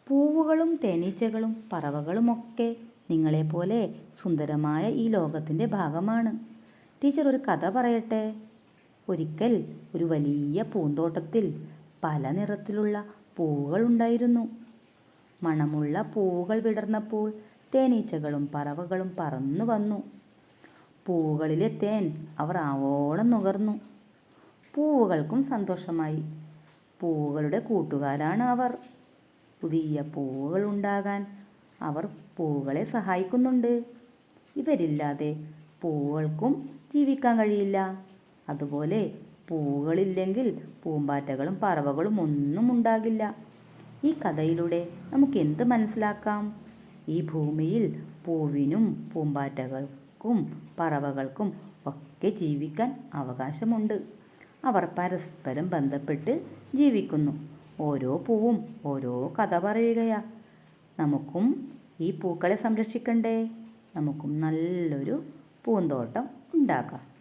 പൂവുകളും തേനീച്ചകളും പറവകളുമൊക്കെ നിങ്ങളെപ്പോലെ സുന്ദരമായ ഈ ലോകത്തിൻ്റെ ഭാഗമാണ്. ടീച്ചർ ഒരു കഥ പറയട്ടെ. ഒരിക്കൽ ഒരു വലിയ പൂന്തോട്ടത്തിൽ പല നിറത്തിലുള്ള പൂവുകൾ ഉണ്ടായിരുന്നു. മണമുള്ള പൂവുകൾ വിടർന്നപ്പോൾ തേനീച്ചകളും പറവകളും പറന്നു വന്നു. പൂവുകളിലെ തേൻ അവർ ആവോളം നുകർന്നു. പൂവുകൾക്കും സന്തോഷമായി. പൂവുകളുടെ കൂട്ടുകാരാണ് അവർ. പുതിയ പൂവുകൾ ഉണ്ടാകാൻ അവർ പൂവുകളെ സഹായിക്കുന്നുണ്ട്. ഇവരില്ലാതെ പൂവുകൾക്കും ജീവിക്കാൻ കഴിയില്ല. അതുപോലെ പൂവുകളില്ലെങ്കിൽ പൂമ്പാറ്റകളും പറവകളും ഒന്നും ഉണ്ടാകില്ല. ഈ കഥയിലൂടെ നമുക്ക് എന്ത് മനസ്സിലാക്കാം? ഈ ഭൂമിയിൽ പൂവിനും പൂമ്പാറ്റകൾക്കും പറവകൾക്കും ഒക്കെ ജീവിക്കാൻ അവകാശമുണ്ട്. അവർ പരസ്പരം ബന്ധപ്പെട്ട് ജീവിക്കുന്നു. ഓരോ പൂവും ഓരോ കഥ പറയുകയാ. നമുക്കും ഈ പൂക്കളെ സംരക്ഷിക്കണ്ടേ? നമുക്കും നല്ലൊരു പൂന്തോട്ടം ഉണ്ടാക്കാം.